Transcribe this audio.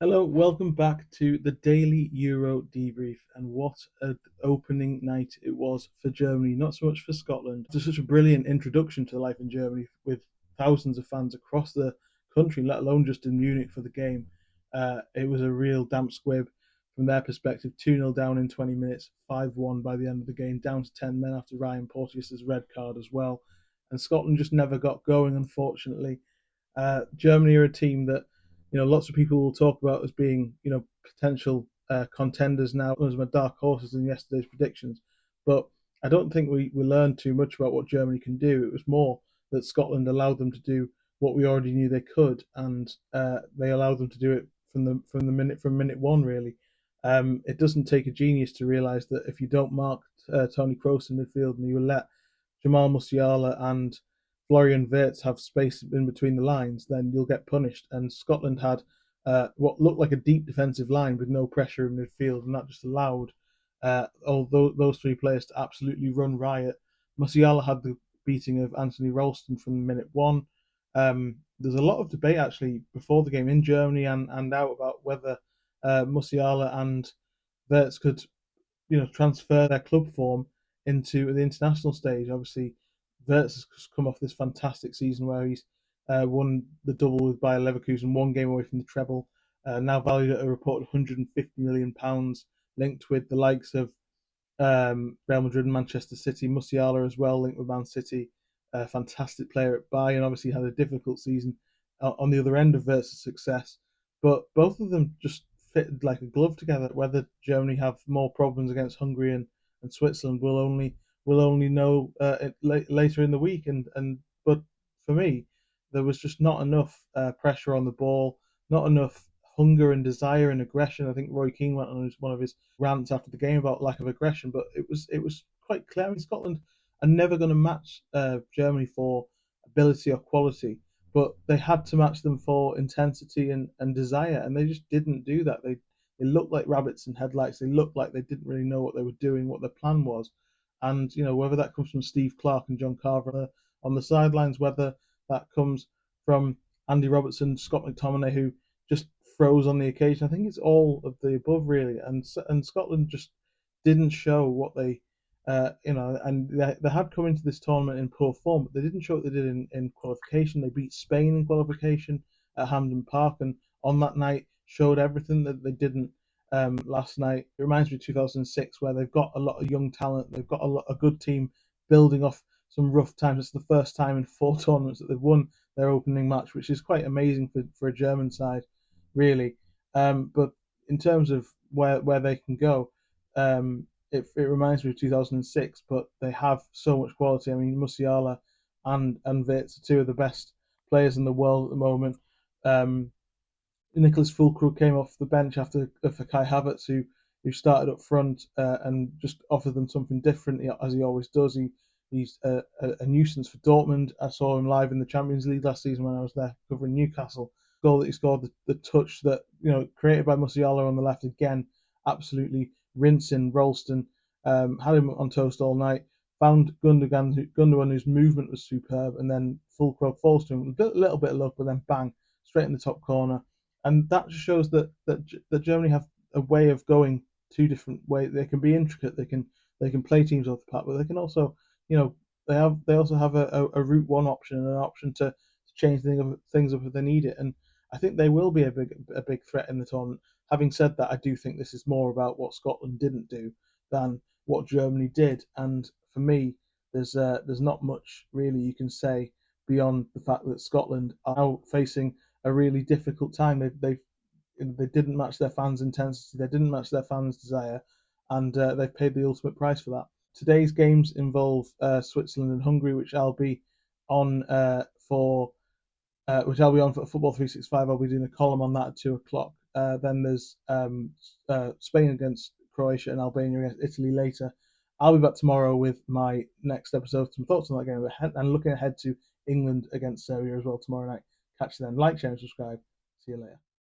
Hello, welcome back to the Daily Euro Debrief. And what an opening night it was for Germany, not so much for Scotland. It's such a brilliant introduction to life in Germany with thousands of fans across the country, let alone just in Munich for the game. It was a real damp squib from their perspective. 2-0 down in 20 minutes, 5-1 by the end of the game, down to 10 men after Ryan Porteous' red card as well. And Scotland just never got going, unfortunately. Germany are a team that lots of people will talk about as being potential contenders now, as my dark horses in yesterday's predictions. But I don't think we learned too much about what Germany can do. It was more that Scotland allowed them to do what we already knew they could, and they allowed them to do it from minute one. Really, it doesn't take a genius to realise that if you don't mark Tony Kroos in midfield and you let Jamal Musiala and Florian Wirtz have space in between the lines, then you'll get punished. And Scotland had what looked like a deep defensive line with no pressure in midfield, and that just allowed all those three players to absolutely run riot. Musiala had the beating of Anthony Ralston from minute one. There's a lot of debate actually before the game in Germany and out about whether Musiala and Wirtz could transfer their club form into the international stage. Obviously, Wirtz has come off this fantastic season where he's won the double with Bayer Leverkusen, one game away from the treble, now valued at a reported £150 million, linked with the likes of Real Madrid and Manchester City. Musiala as well, linked with Man City. Fantastic player at Bayern, obviously had a difficult season on the other end of Wirtz's success. But both of them just fitted like a glove together. Whether Germany have more problems against Hungary and Switzerland, we'll only know later in the week. But for me, there was just not enough pressure on the ball, not enough hunger and desire and aggression. I think Roy Keane went on one of his rants after the game about lack of aggression, but it was quite clear. I mean, Scotland are never going to match Germany for ability or quality, but they had to match them for intensity and desire, and they just didn't do that. They looked like rabbits in headlights. They looked like they didn't really know what they were doing, what their plan was. And whether that comes from Steve Clarke and John Carver on the sidelines, whether that comes from Andy Robertson, Scott McTominay, who just froze on the occasion. I think it's all of the above, really. And Scotland just didn't show what and they had come into this tournament in poor form, but they didn't show what they did in qualification. They beat Spain in qualification at Hampden Park, and on that night showed everything that they didn't last night. It reminds me of 2006, where they've got a lot of young talent. They've got a good team building off some rough times. It's the first time in 4 tournaments that they've won their opening match, which is quite amazing for a German side, really. But in terms of where they can go, it reminds me of 2006, but they have so much quality. I mean, Musiala and Wirtz are two of the best players in the world at the moment. Nicholas Füllkrug came off the bench for Kai Havertz, who started up front and just offered them something different, as he always does. He's a nuisance for Dortmund. I saw him live in the Champions League last season when I was there covering Newcastle. Goal that he scored, the touch that created by Musiala on the left again, absolutely rinsing Ralston. Had him on toast all night. Found Gundogan, whose movement was superb, and then Füllkrug falls to him. A little bit of luck, but then bang, straight in the top corner. And that just shows that Germany have a way of going two different ways. They can be intricate. They can play teams off the park, but they can also, they also have a route one option and an option to change things up if they need it. And I think they will be a big threat in the tournament. Having said that, I do think this is more about what Scotland didn't do than what Germany did. And for me, there's not much really you can say beyond the fact that Scotland are now facing a really difficult time. They didn't match their fans' intensity. They didn't match their fans' desire, and they've paid the ultimate price for that. Today's games involve Switzerland and Hungary, which I'll be on for Football 365. I'll be doing a column on that at 2 o'clock. Then there's Spain against Croatia and Albania against Italy later. I'll be back tomorrow with my next episode, some thoughts on that game, and looking ahead to England against Serbia as well tomorrow night. Catch you then. Like, share, and subscribe. See you later.